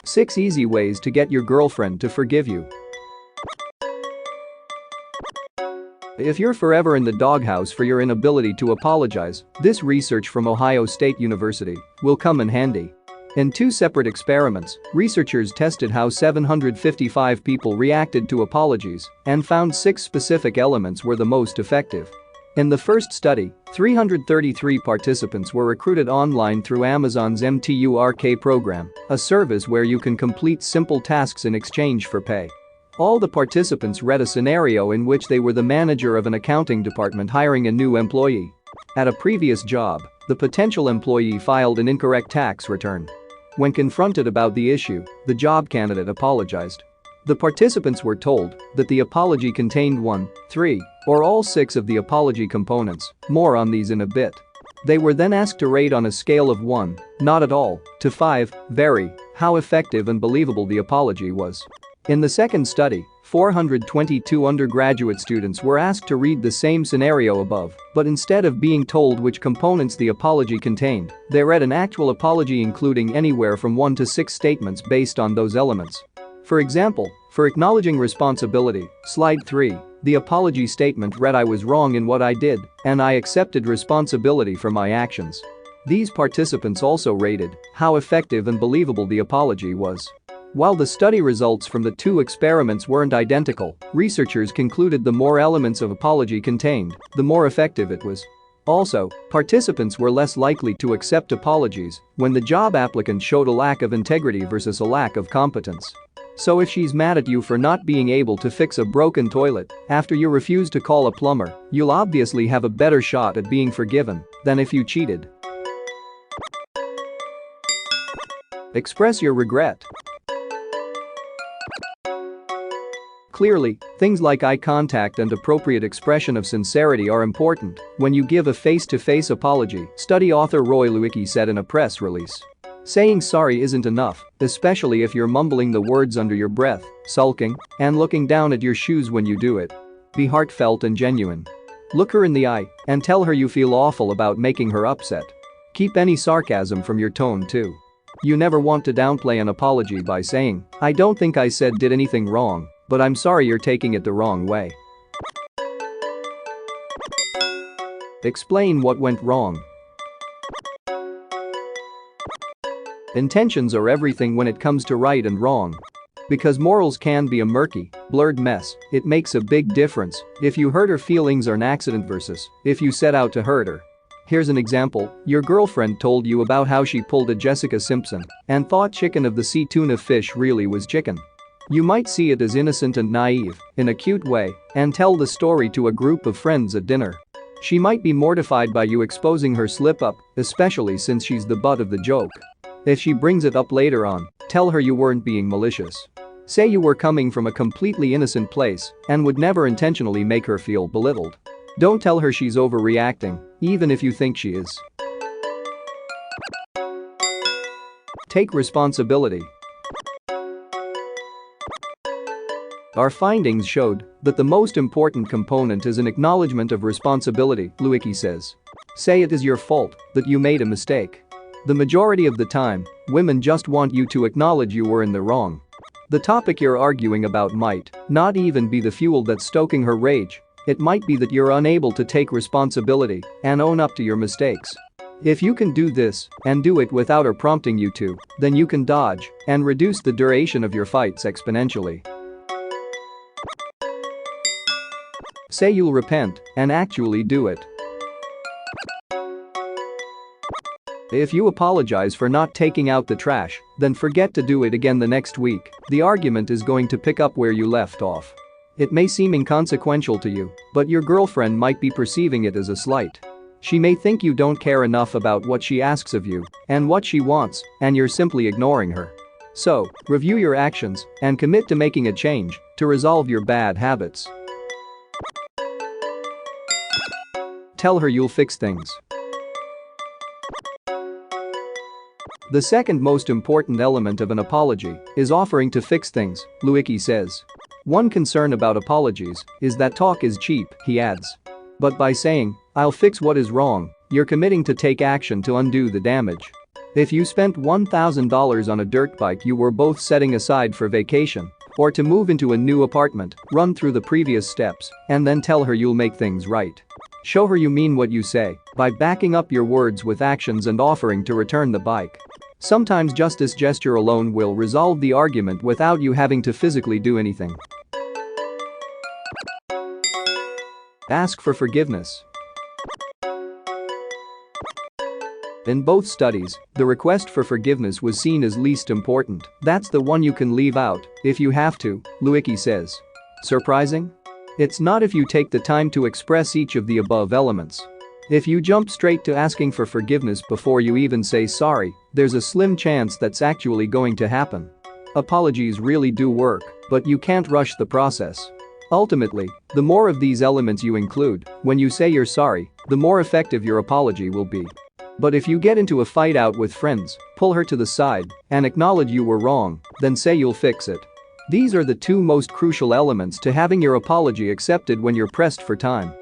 6 easy ways to get your girlfriend to forgive you. If you're forever in the doghouse for your inability to apologize, this research from Ohio State University will come in handy. In 2 separate experiments, researchers tested how 755 people reacted to apologies and found 6 specific elements were the most effective. In the first study, 333 participants were recruited online through Amazon's MTURK program, a service where you can complete simple tasks in exchange for pay. All the participants read a scenario in which they were the manager of an accounting department hiring a new employee. At a previous job, the potential employee filed an incorrect tax return. When confronted about the issue, the job candidate apologized. The participants were told that the apology contained 1, 3, or all 6 of the apology components, more on these in a bit. They were then asked to rate on a scale of 1, not at all, to 5, very, how effective and believable the apology was. In the second study, 422 undergraduate students were asked to read the same scenario above, but instead of being told which components the apology contained, they read an actual apology including anywhere from 1 to 6 statements based on those elements. For example, for acknowledging responsibility, slide 3, the apology statement read, "I was wrong in what I did, and I accepted responsibility for my actions." These participants also rated how effective and believable the apology was. While the study results from the 2 experiments weren't identical, researchers concluded the more elements of apology contained, the more effective it was. Also, participants were less likely to accept apologies when the job applicant showed a lack of integrity versus a lack of competence. So if she's mad at you for not being able to fix a broken toilet after you refuse to call a plumber, you'll obviously have a better shot at being forgiven than if you cheated. Express your regret. Clearly, things like eye contact and appropriate expression of sincerity are important when you give a face-to-face apology, study author Roy Lewicki said in a press release. Saying sorry isn't enough, especially if you're mumbling the words under your breath, sulking, and looking down at your shoes when you do it. Be heartfelt and genuine. Look her in the eye and tell her you feel awful about making her upset. Keep any sarcasm from your tone too. You never want to downplay an apology by saying, "I don't think I did anything wrong, but I'm sorry you're taking it the wrong way." Explain what went wrong. Intentions are everything when it comes to right and wrong. Because morals can be a murky, blurred mess, it makes a big difference if you hurt her feelings or an accident versus if you set out to hurt her. Here's an example, your girlfriend told you about how she pulled a Jessica Simpson and thought chicken of the sea tuna fish really was chicken. You might see it as innocent and naive, in a cute way, and tell the story to a group of friends at dinner. She might be mortified by you exposing her slip-up, especially since she's the butt of the joke. If she brings it up later on, tell her you weren't being malicious. Say you were coming from a completely innocent place and would never intentionally make her feel belittled. Don't tell her she's overreacting, even if you think she is. Take responsibility. Our findings showed that the most important component is an acknowledgement of responsibility, Lewicki says. Say it is your fault that you made a mistake. The majority of the time, women just want you to acknowledge you were in the wrong. The topic you're arguing about might not even be the fuel that's stoking her rage. It might be that you're unable to take responsibility and own up to your mistakes. If you can do this and do it without her prompting you to, then you can dodge and reduce the duration of your fights exponentially. Say you'll repent and actually do it. If you apologize for not taking out the trash, then forget to do it again the next week. The argument is going to pick up where you left off. It may seem inconsequential to you, but your girlfriend might be perceiving it as a slight. She may think you don't care enough about what she asks of you and what she wants, and you're simply ignoring her. So, review your actions and commit to making a change to resolve your bad habits. Tell her you'll fix things. The second most important element of an apology is offering to fix things, Lewicki says. One concern about apologies is that talk is cheap, he adds. But by saying, "I'll fix what is wrong," you're committing to take action to undo the damage. If you spent $1,000 on a dirt bike you were both setting aside for vacation or to move into a new apartment, run through the previous steps and then tell her you'll make things right. Show her you mean what you say by backing up your words with actions and offering to return the bike. Sometimes just this gesture alone will resolve the argument without you having to physically do anything. Ask for forgiveness. In both studies, the request for forgiveness was seen as least important. That's the one you can leave out if you have to, Lewicki says. Surprising? It's not if you take the time to express each of the above elements. If you jump straight to asking for forgiveness before you even say sorry, there's a slim chance that's actually going to happen. Apologies really do work, but you can't rush the process. Ultimately, the more of these elements you include when you say you're sorry, the more effective your apology will be. But if you get into a fight out with friends, pull her to the side and acknowledge you were wrong, then say you'll fix it. These are the two most crucial elements to having your apology accepted when you're pressed for time.